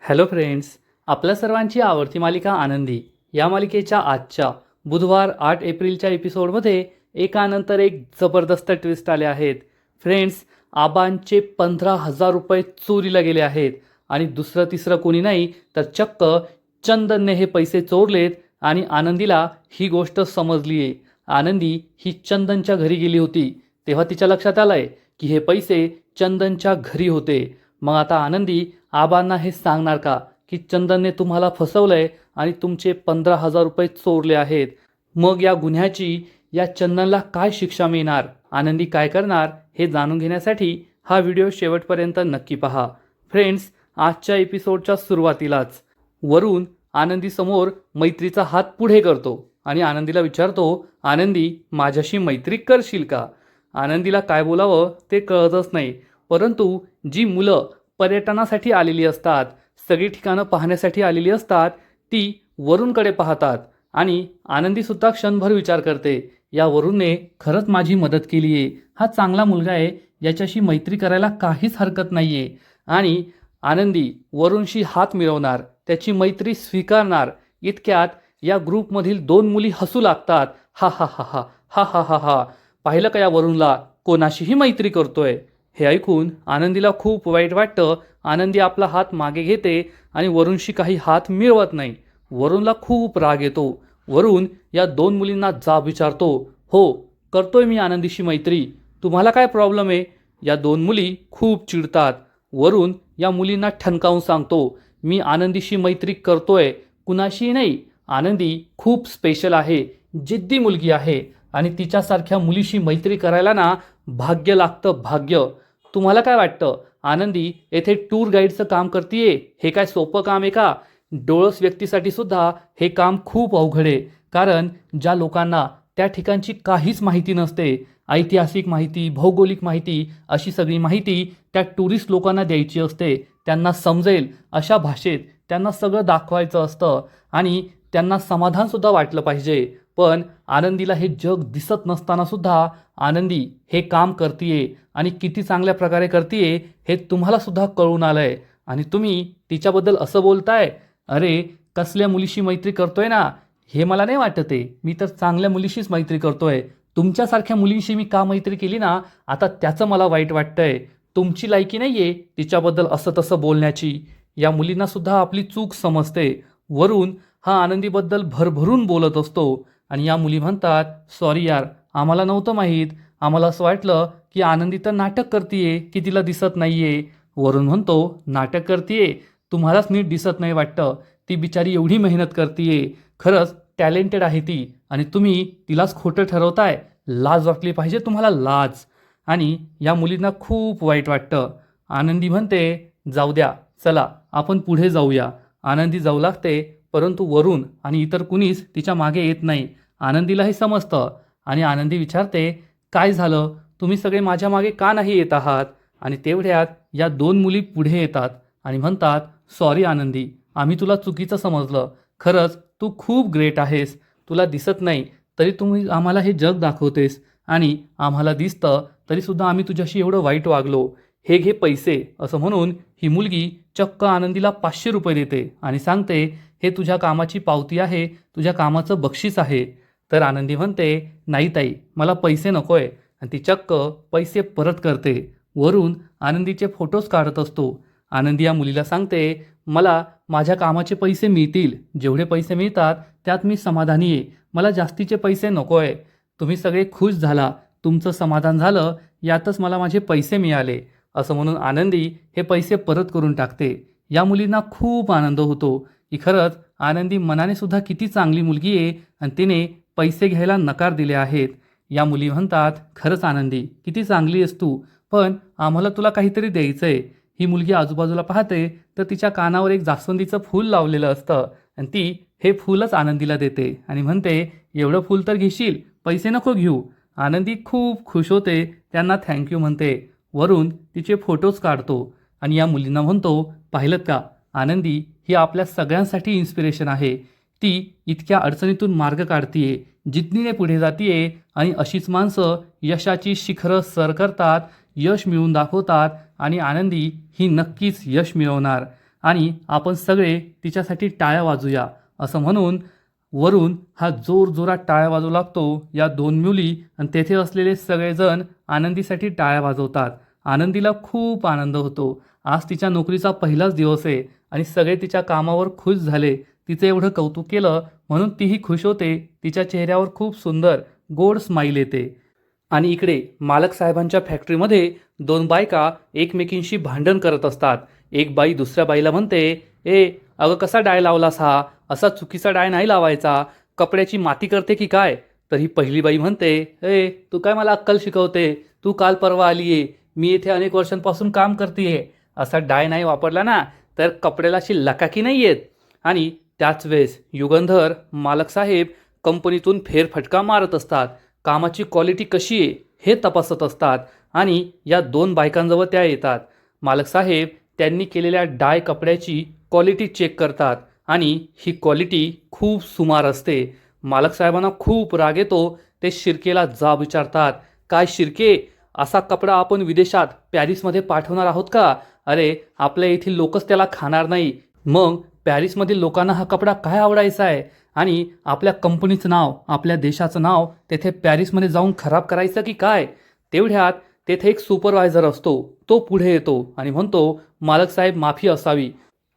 Hello friends, आपल्या सर्वांची आवडती मालिका आनंदी या मालिकेच्या आजच्या बुधवार 8 एप्रिलच्या एपिसोडमध्ये एकानंतर एक जबरदस्त ट्विस्ट आले आहेत. फ्रेंड्स, आबांचे 15,000 रुपये चोरीला गेले आहेत आणि दुसरं तिसरं कोणी नाही तर चक्क चंदनने हे पैसे चोरलेत आणि आनंदीला ही गोष्ट समजली आहे. आनंदी ही चंदनच्या घरी गेली होती तेव्हा तिच्या लक्षात आलंय की हे पैसे चंदनच्या घरी होते. मग आता आनंदी आबांना हे सांगणार का की चंदनने तुम्हाला फसवलंय आणि तुमचे 15,000 रुपये चोरले आहेत. मग या गुन्ह्याची या चंदनला काय शिक्षा मिळणार, आनंदी काय करणार हे जाणून घेण्यासाठी हा व्हिडिओ शेवटपर्यंत नक्की पहा. फ्रेंड्स, आजच्या एपिसोडच्या सुरुवातीलाच वरून आनंदी समोर मैत्रीचा हात पुढे करतो आणि आनंदीला विचारतो, आनंदी माझ्याशी मैत्री करशील का. आनंदीला काय बोलावं ते कळतच नाही, परंतु जी मुलं पर्यटनासाठी आलेली असतात, सगळी ठिकाणं पाहण्यासाठी आलेली असतात, ती वरूणकडे पाहतात आणि आनंदीसुद्धा क्षणभर विचार करते, या वरूणने खरंच माझी मदत केली आहे, हा चांगला मुलगा आहे, याच्याशी मैत्री करायला काहीच हरकत नाही आहे. आणि आनंदी वरूणशी हात मिळवणार, त्याची मैत्री स्वीकारणार. इतक्यात या ग्रुपमधील 2 मुली हसू लागतात. हा हा हा हा हा हा हा हा, पाहिलं का या वरूणला कोणाशीही मैत्री करतोय. हे ऐकून आनंदीला खूप वाईट वाटतं. आनंदी आपला हात मागे घेते आणि वरूणशी काही हात मिळवत नाही. वरूणला खूप राग येतो. वरून या 2 मुलींना जाब विचारतो, हो करतोय मी आनंदीशी मैत्री, तुम्हाला काय प्रॉब्लेम आहे. या 2 मुली खूप चिडतात. वरून या मुलींना ठणकावून सांगतो, मी आनंदीशी मैत्री करतोय, कुणाशी नाही. आनंदी खूप स्पेशल आहे, जिद्दी मुलगी आहे आणि तिच्यासारख्या मुलीशी मैत्री करायला ना भाग्य लागतं, भाग्य. तुम्हाला काय वाटतं, आनंदी येथे टूर गाईडचं काम करतीये, हे काय सोपं काम आहे का. डोळस व्यक्तीसाठी सुद्धा हे काम खूप अवघड आहे, कारण ज्या लोकांना त्या ठिकाणची काहीच माहिती नसते, ऐतिहासिक माहिती, भौगोलिक माहिती, अशी सगळी माहिती त्या टुरिस्ट लोकांना द्यायची असते. त्यांना समजेल अशा भाषेत त्यांना सगळं दाखवायचं असतं आणि त्यांना समाधानसुद्धा वाटलं पाहिजे. पण आनंदीला हे जग दिसत नसताना सुद्धा आनंदी हे काम करतीये आणि किती चांगल्या प्रकारे करतीये हे तुम्हाला सुद्धा कळून आलंय आणि तुम्ही तिच्याबद्दल असं बोलताय, अरे कसल्या मुलीशी मैत्री करतोय ना, हे मला नाही वाटत आहे, मी तर चांगल्या मुलीशीच मैत्री करतोय. तुमच्यासारख्या मुलींशी मी का मैत्री केली ना, आता त्याचं मला वाईट वाटतंय. तुमची लायकी नाही आहे तिच्याबद्दल असं तसं बोलण्याची. या मुलींना सुद्धा आपली चूक समजते. वरून हा आनंदीबद्दल भरभरून बोलत असतो आणि या मुली म्हणतात, सॉरी यार, आम्हाला नव्हतं माहीत, आम्हाला असं वाटलं की आनंदी तर नाटक करतीये की तिला दिसत नाहीये. वरून म्हणतो, नाटक करतीये, तुम्हालाच नीट दिसत नाही वाटतं, ती बिचारी एवढी मेहनत करतीये, खरंच टॅलेंटेड आहे ती आणि तुम्ही तिलाच खोटं ठरवताय. लाज वाटली पाहिजे तुम्हाला, लाज. आणि या मुलींना खूप वाईट वाटतं. आनंदी म्हणते, जाऊ द्या, चला आपण पुढे जाऊया. आनंदी जाऊ लागते, परंतु वरून आणि इतर कुणीच तिच्या मागे येत नाही. आनंदीला हे समजतं आणि आनंदी विचारते, काय झालं, तुम्ही सगळे माझ्या मागे का नाही येत आहात. आणि तेवढ्यात या 2 मुली पुढे येतात आणि म्हणतात, सॉरी आनंदी, आम्ही तुला चुकीचं समजलं, खरंच तू खूप ग्रेट आहेस, तुला दिसत नाही तरी तुम्ही आम्हाला हे जग दाखवतेस आणि आम्हाला दिसतं तरीसुद्धा आम्ही तुझ्याशी एवढं वाईट वागलो, हे घे पैसे. असं म्हणून ही मुलगी चक्क आनंदीला 500 रुपये देते आणि सांगते, हे तुझ्या कामाची पावती आहे, तुझ्या कामाचं बक्षीस आहे. तर आनंदी म्हणते, नाही ताई, मला पैसे नकोय आणि ती चक्क पैसे परत करते. वरून आनंदीचे फोटोज काढत असतो. आनंदी या मुलीला सांगते, मला माझ्या कामाचे पैसे मिळतील, जेवढे पैसे मिळतात त्यात मी समाधानी आहे, मला जास्तीचे पैसे नको आहे. तुम्ही सगळे खुश झाला, तुमचं समाधान झालं, यातच मला माझे पैसे मिळाले. असं म्हणून आनंदी हे पैसे परत करून टाकते. या मुलींना खूप आनंद होतो की खरंच आनंदी मनाने सुद्धा किती चांगली मुलगी आहे आणि तिने पैसे घ्यायला नकार दिले आहेत. या मुली म्हणतात, खरंच आनंदी किती चांगली आहेस तू, पण आम्हाला तुला काहीतरी द्यायचं आहे. ही मुलगी आजूबाजूला पाहते तर तिच्या कानावर एक जास्वंदीचं फूल लावलेलं असतं आणि ती हे फूलच आनंदीला देते आणि म्हणते, एवढं फूल तर घेशील, पैसे नको घेऊ. आनंदी खूप खुश होते, त्यांना थँक्यू म्हणते. वरून तिचे फोटोज काढतो आणि या मुलींना म्हणतो, पाहिलं का, आनंदी ही आपल्या सगळ्यांसाठी इन्स्पिरेशन आहे. ती इतक्या अडचणीतून मार्ग काढतीये, जिद्दीने पुढे जातीये आणि अशीच माणसं यशाची शिखरं सर करतात, यश मिळवून दाखवतात आणि आनंदी ही नक्कीच यश मिळवणार. आणि आपण सगळे तिच्यासाठी टाळ्या वाजूया, असं म्हणून वरून हा जोरजोरात टाळ्या वाजवू लागतो. या दोन मुली आणि तेथे असलेले सगळेजण आनंदीसाठी टाळ्या वाजवतात. आनंदीला खूप आनंद होतो. आज तिच्या नोकरीचा पहिलाच दिवस आहे आणि सगळे तिच्या कामावर खुश झाले. तिचं एवढं कौतुक केलं म्हणून तीही खुश होते. तिच्या चेहऱ्यावर खूप सुंदर गोड स्माईल येते. आणि इकडे मालक साहेबांच्या फॅक्टरीमध्ये दोन बायका एकमेकींशी भांडण करत असतात. एक बाई दुसऱ्या बाईला म्हणते, ए अगं कसा डाय लावलास हा, असा चुकीचा डाय नाही लावायचा, कपड्याची माती करते की काय. तर ही पहिली बाई म्हणते, ए तू काय मला अक्कल शिकवते, तू काल परवा आली आहे, मी इथे अनेक वर्षांपासून काम करते, असा डाय नाही वापरला ना तर कपड्याला अशी लकाकी नाही येत. आणि त्याच वेळेस युगंधर मालक साहेब कंपनीतून फेरफटका मारत असतात. कामाची क्वालिटी कशी आहे हे तपासत असतात आणि या दोन बायकांजवळ त्या येतात. मालक साहेब त्यांनी केलेल्या डाय कपड्याची क्वालिटी चेक करतात आणि ही क्वालिटी खूप सुमार असते. मालक साहेबांना खूप राग येतो. ते शिर्केला जाब विचारतात, काय शिर्के, असा कपडा आपण विदेशात पॅरिसमध्ये पाठवणार आहोत का? अरे आपल्या येथील लोकच त्याला खाणार नाही, मग पॅरिसमधील लोकांना हा कपडा काय आवडायचा आहे आणि आपल्या कंपनीचं नाव, आपल्या देशाचं नाव तेथे पॅरिसमध्ये जाऊन खराब करायचं की काय. तेवढ्यात तेथे एक सुपरवायझर असतो. तो पुढे येतो आणि म्हणतो, मालक साहेब माफी असावी,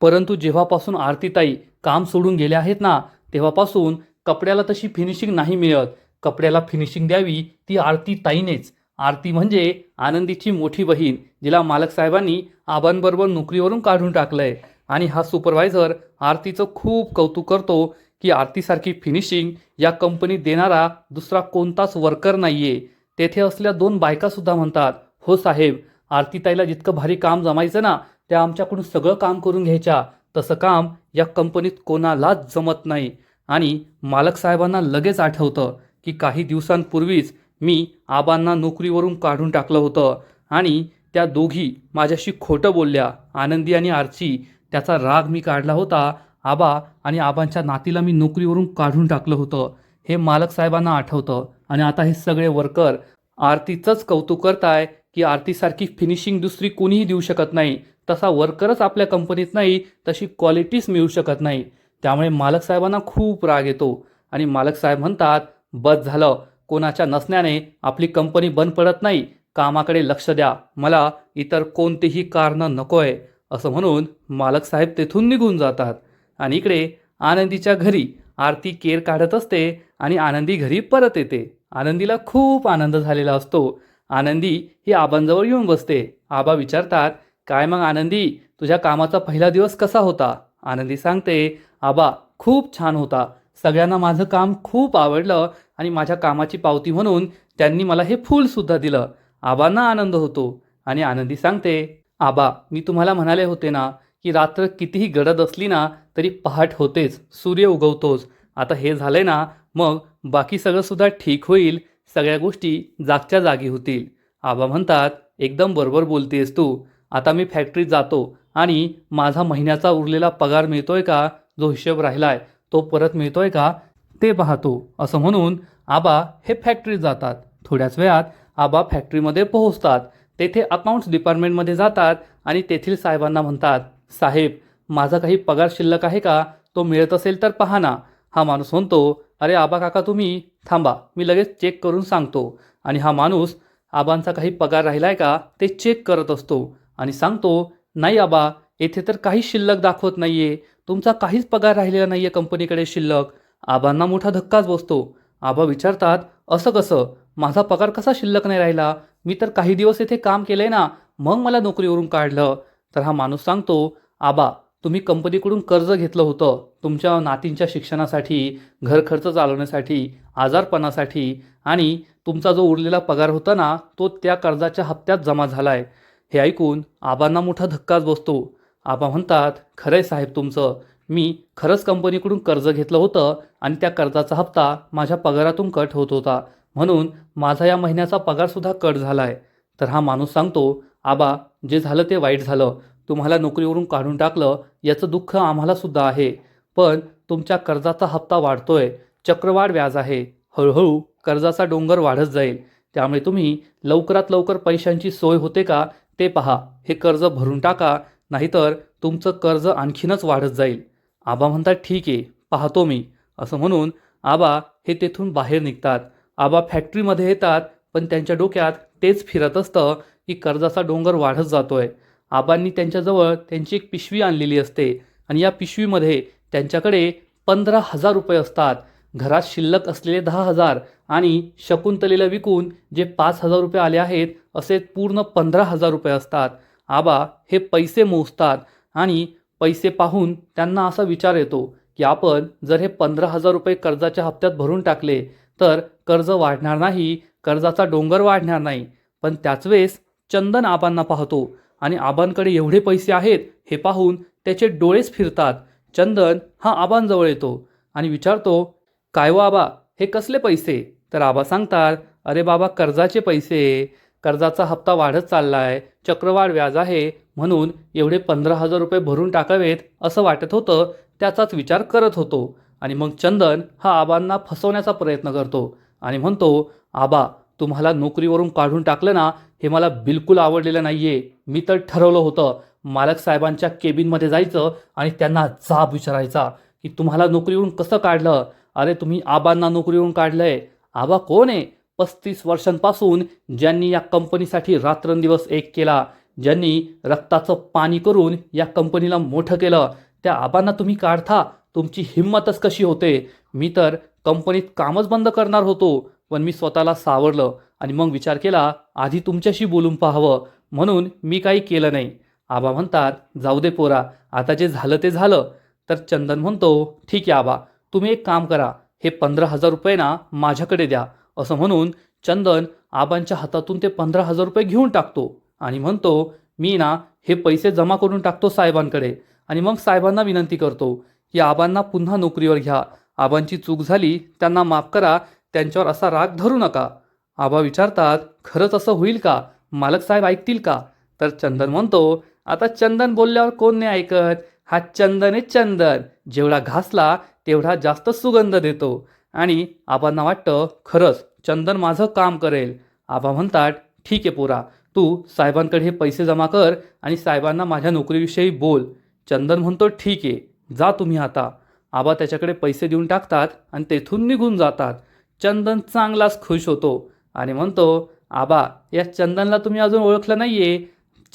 परंतु जेव्हापासून आरतीताई काम सोडून गेल्या आहेत ना तेव्हापासून कपड्याला तशी फिनिशिंग नाही मिळत. कपड्याला फिनिशिंग द्यावी ती आरतीताईनेच. आरती म्हणजे आनंदीची मोठी बहीण, जिला मालक साहेबांनी आबांबरोबर नोकरीवरून काढून टाकलंय. आणि हा सुपरवायझर आरतीचं खूप कौतुक करतो की आरतीसारखी फिनिशिंग या कंपनीत देणारा दुसरा कोणताच वर्कर नाहीये. तेथे असलेल्या दोन बायकासुद्धा म्हणतात, हो साहेब, आरतीताईला जितकं भारी काम जमायचं ना त्या आमच्याकडून सगळं काम करून घ्यायच्या, तसं काम या कंपनीत कोणालाच जमत नाही. आणि मालक साहेबांना लगेच आठवतं की काही दिवसांपूर्वीच मी आबांना नोकरीवरून काढून टाकलं होतं आणि त्या दोघी माझ्याशी खोटं बोलल्या, आनंदी आणि आरची. त्याचा राग मी काढला होता. आबा आणि आबांच्या नातीला मी नोकरीवरून काढून टाकलं होतं, हे मालक साहेबांना आठवतं. आणि आता हे सगळे वर्कर आरतीचंच कौतुक करताय की आरतीसारखी फिनिशिंग दुसरी कोणीही देऊ शकत नाही, तसा वर्करच आपल्या कंपनीत नाही, तशी क्वालिटीच मिळू शकत नाही. त्यामुळे मालक साहेबांना खूप राग येतो आणि मालक साहेब म्हणतात, बस झालं, कोणाच्या नसण्याने आपली कंपनी बंद पडत नाही, कामाकडे लक्ष द्या, मला इतर कोणतेही कारणं नको आहे, असं म्हणून मालक साहेब तेथून निघून जातात. आणि इकडे आनंदीच्या घरी आरती केर काढत असते आणि आनंदी घरी परत येते. आनंदीला खूप आनंद झालेला असतो. आनंदी ही आबांजवळ येऊन बसते. आबा विचारतात, काय मग आनंदी, तुझ्या कामाचा पहिला दिवस कसा होता? आनंदी सांगते, आबा खूप छान होता, सगळ्यांना माझं काम खूप आवडलं आणि माझ्या कामाची पावती म्हणून त्यांनी मला हे फूलसुद्धा दिलं. आबांना आनंद होतो. आणि आनंदी सांगते, आबा मी तुम्हाला म्हणाले होते ना की रात्र कितीही गडद असली ना तरी पहाट होतेच, सूर्य उगवतोच. आता हे झालंय ना, मग बाकी सगळं सुद्धा ठीक होईल, सगळ्या गोष्टी जागच्या जागी होतील. आबा म्हणतात, एकदम बरोबर बोलतेस तू. आता मी फॅक्टरीत जातो आणि माझा महिन्याचा उरलेला पगार मिळतोय का, जो हिशोब राहिलाय तो परत मिळतोय का ते पाहतो, असं म्हणून आबा हे फॅक्टरीत जातात. थोड्याच वेळात आबा फॅक्टरीमध्ये पोहोचतात. तेथे अकाउंट्स डिपार्टमेंटमध्ये जातात आणि तेथील साहेबांना म्हणतात, साहेब माझा काही पगार शिल्लक आहे का, तो मिळत असेल तर पहा ना. हा माणूस म्हणतो, अरे आबा काका तुम्ही थांबा, मी लगेच चेक करून सांगतो. आणि हा माणूस आबांचा काही पगार राहिलाय का ते चेक करत असतो आणि सांगतो, नाही आबा, येथे तर काही शिल्लक दाखवत नाहीये, तुमचा काहीच पगार राहिलेला नाहीये कंपनीकडे शिल्लक. आबांना मोठा धक्काच बसतो. आबा विचारतात, असं कसं, माझा पगार कसा शिल्लक नाही राहिला, मी तर काही दिवस येथे काम केलंय ना, मग मला नोकरीवरून काढलं. तर हा माणूस सांगतो, आबा तुम्ही कंपनीकडून कर्ज घेतलं होतं तुमच्या नातींच्या शिक्षणासाठी, घर खर्च चालवण्यासाठी, आजारपणासाठी, आणि तुमचा जो उरलेला पगार होता ना तो त्या कर्जाच्या हप्त्यात जमा झालाय. हे ऐकून आबांना मोठा धक्काच बसतो. आबा म्हणतात, खरंय साहेब तुमचं, मी खरंच कंपनीकडून कर्ज घेतलं होतं आणि त्या कर्जाचा हप्ता माझ्या पगारातून कट होत होता, म्हणून माझा या महिन्याचा पगारसुद्धा कट झाला आहे. तर हा माणूस सांगतो, आबा जे झालं ते वाईट झालं, तुम्हाला नोकरीवरून काढून टाकलं याचं दुःख आम्हालासुद्धा आहे, पण तुमच्या कर्जाचा हप्ता वाढतोय, चक्रवाढ व्याज आहे, हळूहळू कर्जाचा डोंगर वाढत जाईल, त्यामुळे तुम्ही लवकरात लवकर पैशांची सोय होते का ते पहा, हे कर्ज भरून टाका, नाहीतर तुमचं कर्ज आणखीनच वाढत जाईल. आबा म्हणतात ठीक आहे, पाहतो मी. असं म्हणून आबा हे तेथून बाहेर निघतात. आबा फॅक्टरीमध्ये येतात, पण त्यांच्या डोक्यात तेच फिरत असतं की कर्जाचा डोंगर वाढत जातोय. आबांनी त्यांच्याजवळ त्यांची एक पिशवी आणलेली असते आणि या पिशवीमध्ये त्यांच्याकडे 15,000 रुपये असतात. घरात शिल्लक असलेले 10,000 आणि शकुंतलेला विकून जे 5,000 रुपये आले आहेत असे पूर्ण 15,000 रुपये असतात. आबा हे पैसे मोजतात आणि पैसे पाहून त्यांना असा विचार येतो की आपण जर हे 15,000 रुपये कर्जाच्या हप्त्यात भरून टाकले तर कर्ज वाढणार नाही, कर्जाचा डोंगर वाढणार नाही. पण त्याच वेळेस चंदन आबांना पाहतो आणि आबांकडे एवढे पैसे आहेत हे पाहून त्याचे डोळेच फिरतात. चंदन हा आबांजवळ येतो आणि विचारतो, काय व आबा, हे कसले पैसे? तर आबा सांगतात, अरे बाबा, कर्जाचे पैसे. कर्जाचा हप्ता वाढत चाललाय, चक्रवाढ व्याज आहे, म्हणून एवढे 15,000 रुपये भरून टाकावेत असं वाटत होतं. त्याचाच विचार करत होतो. आणि मग चंदन हा आबांना फसवण्याचा प्रयत्न करतो आणि म्हणतो, आबा, तुम्हाला नोकरीवरून काढून टाकलं ना, हे मला बिलकुल आवडलेलं नाही आहे. मी तर ठरवलं होतं मालक साहेबांच्या केबिनमध्ये जायचं आणि त्यांना जाब विचारायचा की तुम्हाला नोकरीवरून कसं काढलं? अरे तुम्ही आबांना नोकरीवरून काढलंय. आबा कोण आहे? 35 वर्षांपासून ज्यांनी या कंपनीसाठी रात्रंदिवस एक केला, ज्यांनी रक्ताचं पाणी करून या कंपनीला मोठं केलं, त्या आबांना तुम्ही काढता? तुमची हिंमतच कशी होते? मी तर कंपनीत कामच बंद करणार होतो, पण मी स्वतःला सावरलं आणि मग विचार केला आधी तुमच्याशी बोलून पाहावं, म्हणून मी काही केलं नाही. आबा म्हणतात, जाऊ दे पोरा, आता जे झालं ते झालं. तर चंदन म्हणतो, ठीक आहे आबा, तुम्ही एक काम करा, हे 15,000 रुपये ना माझ्याकडे द्या. असं म्हणून चंदन आबांच्या हातातून ते 15,000 रुपये घेऊन टाकतो आणि म्हणतो, मी ना हे पैसे जमा करून टाकतो साहेबांकडे आणि मग साहेबांना विनंती करतो की आबांना पुन्हा नोकरीवर घ्या. आबांची चूक झाली, त्यांना माफ करा, त्यांच्यावर असा राग धरू नका. आबा विचारतात, खरंच असं होईल का? मालक साहेब ऐकतील का? तर चंदन म्हणतो, आता चंदन बोलल्यावर कोण नाही ऐकत? हा चंदन आहे चंदन, जेवढा घासला तेवढा जास्त सुगंध देतो. आणि आबांना वाटतं खरंच चंदन माझं काम करेल. आबा म्हणतात, ठीक आहे पोरा, तू साहेबांकडे हे पैसे जमा कर आणि साहेबांना माझ्या नोकरीविषयी बोल. चंदन म्हणतो, ठीक आहे, जा तुम्ही आता. आबा त्याच्याकडे पैसे देऊन टाकतात आणि तेथून निघून जातात. चंदन चांगलाच खुश होतो आणि म्हणतो, आबा, या चंदनला तुम्ही अजून ओळखलं नाहीये.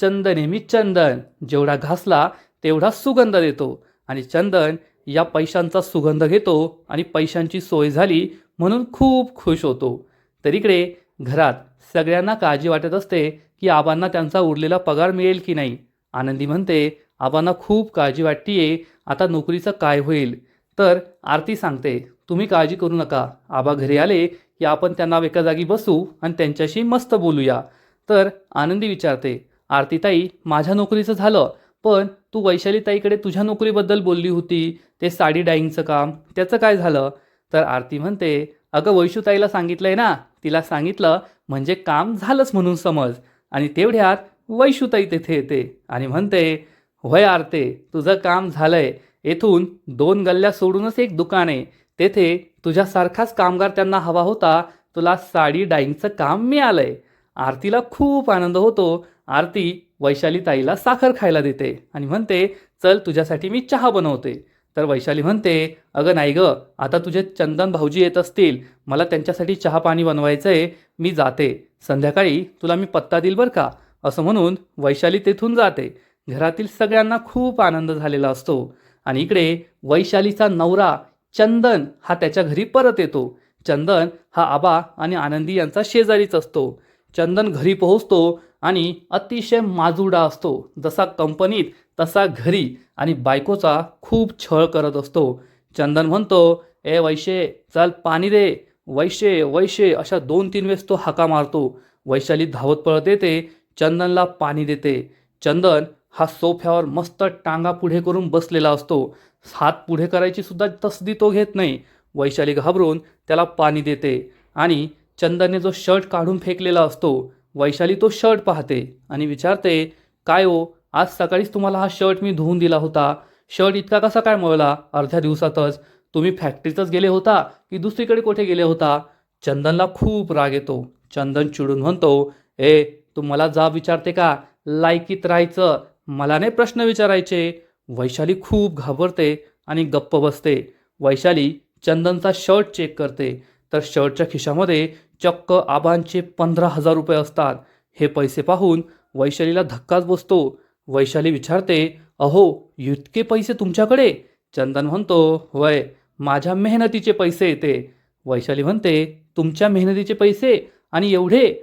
चंदन आहे मी चंदन, जेवढा घासला तेवढा सुगंध देतो. आणि चंदन या पैशांचा सुगंध घेतो आणि पैशांची सोय झाली म्हणून खूप खुश होतो. तर इकडे घरात सगळ्यांना काळजी वाटत असते की आबांना त्यांचा उरलेला पगार मिळेल की नाही. आनंदी म्हणते, आबांना खूप काळजी वाटतीये, आता नोकरीचं काय होईल? तर आरती सांगते, तुम्ही काळजी करू नका, आबा घरी आले की आपण त्यांना एका जागी बसू आणि त्यांच्याशी मस्त बोलूया. तर आनंदी विचारते, आरतीताई, माझ्या नोकरीचं झालं, पण तू वैशालीताईकडे तुझ्या नोकरीबद्दल बोलली होती, ते साडी डाईंगचं काम, त्याचं काय झालं? तर आरती म्हणते, अगं वैशूताईला सांगितलंय ना, तिला सांगितलं म्हणजे काम झालंच म्हणून समज. आणि तेवढ्यात वैशूताई तेथे येते आणि म्हणते, होय आरते, तुझं काम झालंय. येथून 2 गल्ल्या सोडूनच एक दुकान आहे, तेथे तुझ्यासारखाच कामगार त्यांना हवा होता, तुला साडी डाईंगचं काम मिळालंय. आरतीला खूप आनंद होतो. आरती वैशाली ताईला साखर खायला देते आणि म्हणते, चल तुझ्यासाठी मी चहा बनवते. तर वैशाली म्हणते, अगं नाही गं, आता तुझे चंदन भाऊजी येत असतील, मला त्यांच्यासाठी चहा पाणी बनवायचं आहे, मी जाते, संध्याकाळी तुला मी पत्ता देईल बरं का. असं म्हणून वैशाली तेथून जाते. घरातील सगळ्यांना खूप आनंद झालेला असतो. आणि इकडे वैशालीचा नवरा चंदन हा त्याच्या घरी परत येतो. चंदन हा आबा आणि आनंदी यांचा शेजारीच असतो. चंदन घरी पोहोचतो आणि अतिशय माजुडा असतो, जसा कंपनीत तसा घरी, आणि बायकोचा खूप छळ करत असतो. चंदन म्हणतो, ए वैशे, चल पाणी दे, वैशे वैशे, अशा 2-3 वेळेस तो हाका मारतो. वैशाली धावत पळत येते, चंदनला पाणी देते. चंदन हा सोफ्यावर मस्त टांगा पुढे करून बसलेला असतो, हात पुढे करायची सुद्धा तसदी तो घेत नाही. वैशाली घाबरून त्याला पाणी देते आणि चंदनने जो शर्ट काढून फेकलेला असतो, वैशाली तो शर्ट पाहते आणि विचारते, काय हो, आज सकाळीच तुम्हाला हा शर्ट मी धुवून दिला होता, शर्ट इतका कसा काय मळला अर्ध्या दिवसातच? तुम्ही फॅक्टरीतच गेले होता की दुसरीकडे कुठे गेले होता? चंदनला खूप राग येतो. चंदन चिडून म्हणतो, ए, तू मला जाब विचारते का? लायकीत राहायचं, मला नाही प्रश्न विचारायचे. वैशाली खूप घाबरते आणि गप्प बसते. वैशाली चंदनचा शर्ट चेक करते, तर शर्टच्या खिशामध्ये चक्क आबांचे 15,000 रुपये असतात. हे पैसे पाहून वैशालीला धक्काच बसतो. वैशाली विचारते, अहो, इतके पैसे तुमच्याकडे? चंदन म्हणतो, वय, माझ्या मेहनतीचे पैसे येते. वैशाली म्हणते, तुमच्या मेहनतीचे पैसे आणि एवढे?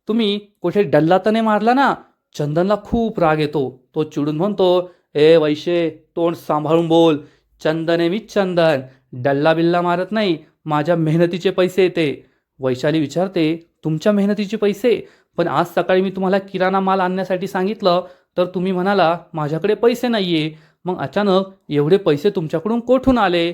तुम्ही कुठे डल्ला तर नाही मारला ना? चंदनला खूप राग येतो. तो चिडून म्हणतो, ए वैशे, तोंड सांभाळून बोल. चंदन आहे मी, चंदन. डल्ला बिल्ला मारत नाही. माझ्या मेहनतीचे पैसे येते. वैशाली विचारते, तुमच्या मेहनतीचे पैसे? पण आज सकाळी मी तुम्हाला किराणा माल आणण्यासाठी सांगितलं, तर तुम्ही म्हणाला माझ्याकडे पैसे नाहीये. मग अचानक एवढे पैसे तुमच्याकडून कोठून आले?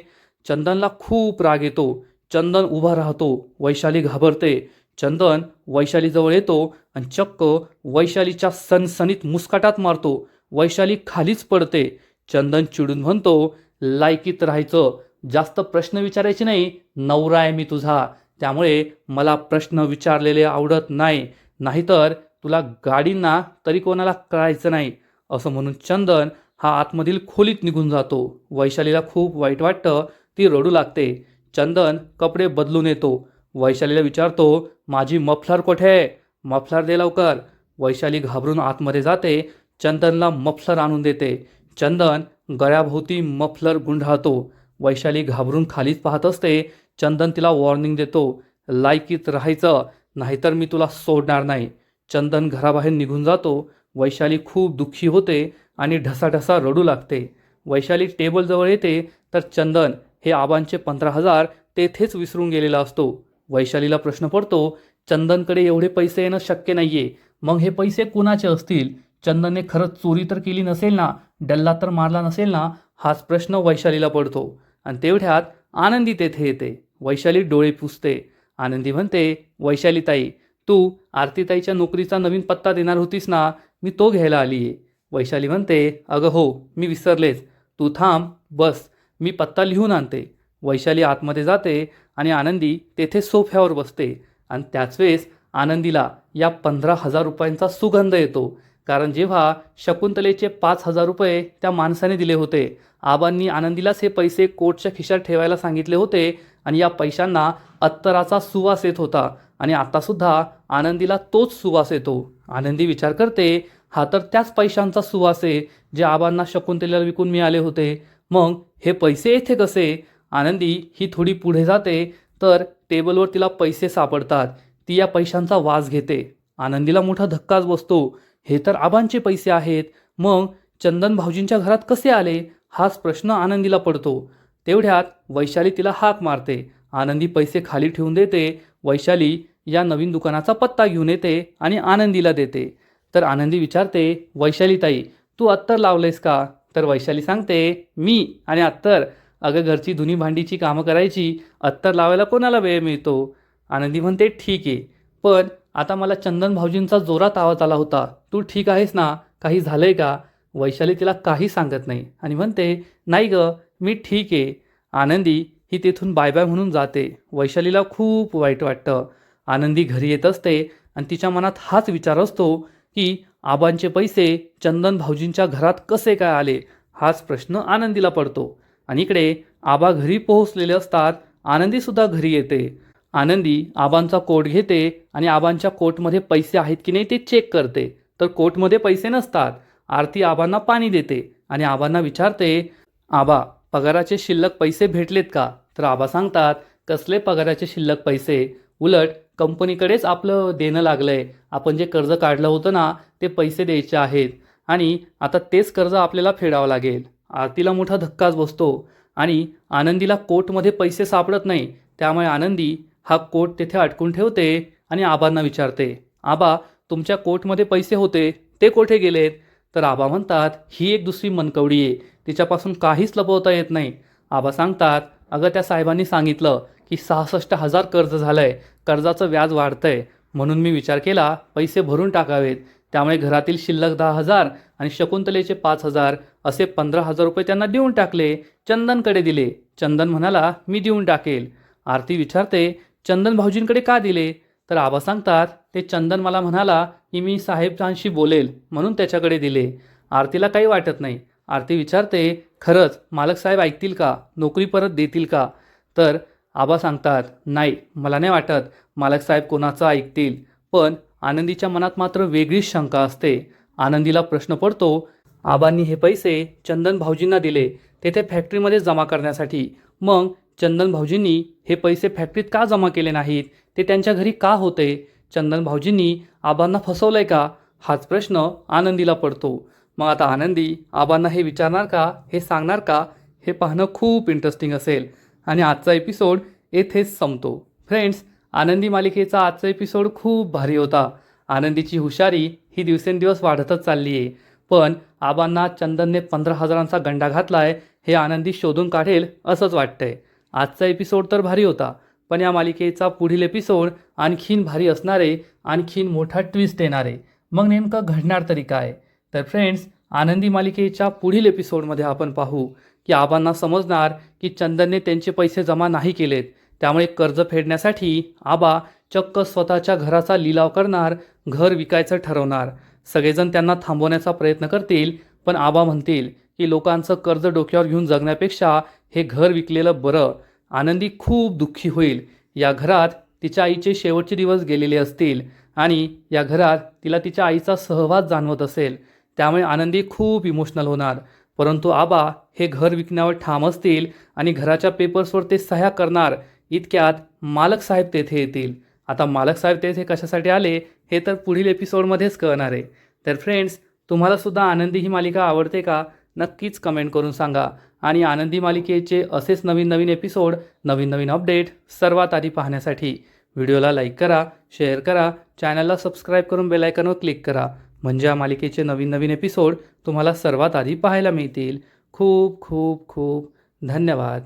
चंदनला खूप राग येतो. चंदन उभा राहतो. वैशाली घाबरते. चंदन वैशालीजवळ येतो आणि चक्क वैशालीच्या सणसणीत मुस्काटात मारतो. वैशाली खालीच पडते. चंदन चिडून म्हणतो, लायकीत राहायचं, जास्त प्रश्न विचारायचे नाही. नवरा आहे मी तुझा, त्यामुळे मला प्रश्न विचारलेले आवडत नाही. नाहीतर तुला गाडींना तरी कोणाला कळायचं नाही. असं म्हणून चंदन हा आतमधील खोलीत निघून जातो. वैशालीला खूप वाईट वाटतं. ती रडू लागते. चंदन कपडे बदलून येतो. वैशालीला विचारतो, माझी मफलर कुठे आहे? मफलर दे लवकर. वैशाली घाबरून आतमध्ये जाते. चंदनला मफलर आणून देते. चंदन गळ्याभोवती मफलर गुंडाळतो. वैशाली घाबरून खालीच पाहत असते. चंदन तिला वॉर्निंग देतो, लायकीत राहायचं, नाहीतर मी तुला सोडणार नाही. चंदन घराबाहेर निघून जातो. वैशाली खूप दुःखी होते आणि ढसाढसा रडू लागते. वैशाली टेबलजवळ येते, तर चंदन हे आबांचे 15,000 तेथेच विसरून गेलेला असतो. वैशालीला प्रश्न पडतो, चंदनकडे एवढे पैसे येणं शक्य नाहीये. मग हे पैसे कुणाचे असतील? चंदनने खरंच चोरी तर केली नसेल ना? डल्ला तर मारला नसेल ना? हाच प्रश्न वैशालीला पडतो. आणि तेवढ्यात आनंदी तेथे येते. वैशाली डोळे पुसते. आनंदी म्हणते, वैशाली ताई, तू आरतीताईच्या नोकरीचा नवीन पत्ता देणार होतीस ना? मी तो घ्यायला आली आहे. वैशाली म्हणते, अगं हो, मी विसरलेच. तू थांब, बस, मी पत्ता लिहून आणते. वैशाली आतमध्ये जाते आणि आनंदी तेथे सोफ्यावर बसते. आणि त्याच वेळेस आनंदीला या 15,000 रुपयांचा सुगंध येतो. कारण जेव्हा शकुंतलेचे 5,000 रुपये त्या माणसाने दिले होते, आबांनी आनंदीलाच हे पैसे कोटच्या खिशात ठेवायला सांगितले होते आणि या पैशांना अत्तराचा सुवास येत होता. आणि आतासुद्धा आनंदीला तोच सुवास येतो. आनंदी विचार करते, हा तर त्याच पैशांचा सुवास आहे जे आबांना शकुंतलेला विकून मिळाले होते. मग हे पैसे येथे कसे? आनंदी ही थोडी पुढे जाते, तर टेबलवर तिला पैसे सापडतात. ती या पैशांचा वास घेते. आनंदीला मोठा धक्काच बसतो. हे तर आबांचे पैसे आहेत. मग चंदन भाऊजींच्या घरात कसे आले? हाच प्रश्न आनंदीला पडतो. तेवढ्यात वैशाली तिला हाक मारते. आनंदी पैसे खाली ठेवून देते. वैशाली या नवीन दुकानाचा पत्ता घेऊन येते आणि आनंदीला देते. तर आनंदी विचारते, वैशाली ताई, तू अत्तर लावलेस का? तर वैशाली सांगते, मी आणि अत्तर? अगं, घरची धुनी भांडीची कामं करायची, अत्तर लावायला कोणाला वेळ मिळतो? आनंदी म्हणते, ठीक आहे, पण आता मला चंदन भाऊजींचा जोरात आवाज आला होता. तू ठीक आहेस ना? काही झालंय का? वैशाली तिला काही सांगत नाही आणि म्हणते, नाही गं, मी ठीक आहे. आनंदी ही तेथून बाय बाय म्हणून जाते. वैशालीला खूप वाईट वाटतं. आनंदी घरी येत असते आणि तिच्या मनात हाच विचार असतो की आबांचे पैसे चंदन भाऊजींच्या घरात कसे काय आले? हाच प्रश्न आनंदीला पडतो. आणि इकडे आबा घरी पोहोचलेले असतात. आनंदीसुद्धा घरी येते. आनंदी आबांचा कोट घेते आणि आबांच्या कोटमध्ये पैसे आहेत की नाही ते चेक करते. तर कोटमध्ये पैसे नसतात. आरती आबांना पाणी देते आणि आबांना विचारते, आबा, पगाराचे शिल्लक पैसे भेटलेत का? तर आबा सांगतात, कसले पगाराचे शिल्लक पैसे? उलट कंपनीकडेच आपलं देणं लागलंय. आपण जे कर्ज काढलं होतं ना, ते पैसे द्यायचे आहेत आणि आता तेच कर्ज आपल्याला फेडावं लागेल. आरतीला मोठा धक्काच बसतो आणि आनंदीला कोटमध्ये पैसे सापडत नाही. त्यामुळे आनंदी हा कोट तेथे अटकून ठेवते आणि आबांना विचारते, आबा, तुमच्या कोटमध्ये पैसे होते, ते कोठे गेलेत? तर आबा म्हणतात, ही एक दुसरी मनकवडी आहे, तिच्यापासून काहीच लपवता येत नाही. आबा सांगतात, अगं, त्या साहेबांनी सांगितलं की 66,000 कर्ज झालंय, कर्जाचं व्याज वाढतंय, म्हणून मी विचार केला पैसे भरून टाकावेत. त्यामुळे घरातील शिल्लक 10,000 आणि शकुंतलेचे 5,000 असे 15,000 रुपये त्यांना देऊन टाकले. चंदनकडे दिले. चंदन म्हणाला, मी देऊन टाकेल. आरती विचारते, चंदन भाऊजींकडे का दिले? तर आबा सांगतात, ते चंदन मला म्हणाला की मी साहेबांशी बोलेल म्हणून त्याच्याकडे दिले. आरतीला काही वाटत नाही. आरती विचारते, खरंच मालक साहेब ऐकतील का, नोकरी परत देतील का? तर आबा सांगतात, नाही मला नाही वाटत मालक साहेब कोणाचं ऐकतील. पण आनंदीच्या मनात मात्र वेगळीच शंका असते. आनंदीला प्रश्न पडतो, आबांनी हे पैसे चंदन भाऊजींना दिले तेथे फॅक्टरीमध्ये जमा करण्यासाठी, मग चंदन भाऊजींनी हे पैसे फॅक्टरीत का जमा केले नाहीत, ते त्यांच्या घरी का होते? चंदन भाऊजींनी आबांना फसवलंय का? हाच प्रश्न आनंदीला पडतो. मग आता आनंदी आबांना हे विचारणार का, हे सांगणार का? हे पाहणं खूप इंटरेस्टिंग असेल. आणि आजचा एपिसोड येथेच संपतो. फ्रेंड्स, आनंदी मालिकेचा आजचा एपिसोड खूप भारी होता. आनंदीची हुशारी ही दिवसेंदिवस वाढतच चालली आहे. पण आबांना चंदनने 15,000चा गंडा घातलाय हे आनंदी शोधून काढेल असंच वाटतंय. आजचा एपिसोड तर भारी होता, पण या मालिकेचा पुढील एपिसोड आणखीन भारी असणारे, आणखीन मोठा ट्विस्ट येणारे. मग नेमकं घडणार तरी काय? तर फ्रेंड्स, आनंदी मालिकेच्या पुढील एपिसोडमध्ये आपण पाहू की आबांना समजणार की चंदनने त्यांचे पैसे जमा नाही केलेत. त्यामुळे कर्ज फेडण्यासाठी आबा चक्क स्वतःच्या घराचा लिलाव करणार, घर विकायचं ठरवणार. सगळेजण त्यांना थांबवण्याचा प्रयत्न करतील, पण आबा म्हणतील की लोकांचं कर्ज डोक्यावर घेऊन जगण्यापेक्षा हे घर विकलेलं बरं. आनंदी खूप दुःखी होईल. या घरात तिच्या आईचे शेवटचे दिवस गेलेले असतील आणि या घरात तिला तिच्या आईचा सहवास जाणवत असेल. त्यामुळे आनंदी खूप इमोशनल होणार. परंतु आबा हे घर विकण्यावर ठाम असतील आणि घराच्या पेपर्सवर ते सह्या करणार. इतक्यात मालक साहेब तेथे येतील. आता मालक साहेब तेथे कशासाठी आले हे तर पुढील एपिसोडमध्येच कळणार आहे. तर फ्रेंड्स, तुम्हालासुद्धा आनंदी ही मालिका आवडते का? नक्कीच कमेंट करून सांगा. आणि आनंदी मालिकेचे असेच नवीन नवीन एपिसोड, नवीन नवीन अपडेट सर्वात आधी पाहण्यासाठी व्हिडिओला लाईक करा, शेअर करा, चॅनलला सबस्क्राईब करून बेल आयकॉनवर क्लिक करा. म्हणजे या मालिकेचे नवीन नवीन एपिसोड तुम्हाला सर्वात आधी पाहायला मिळतील. खूप खूप खूप धन्यवाद.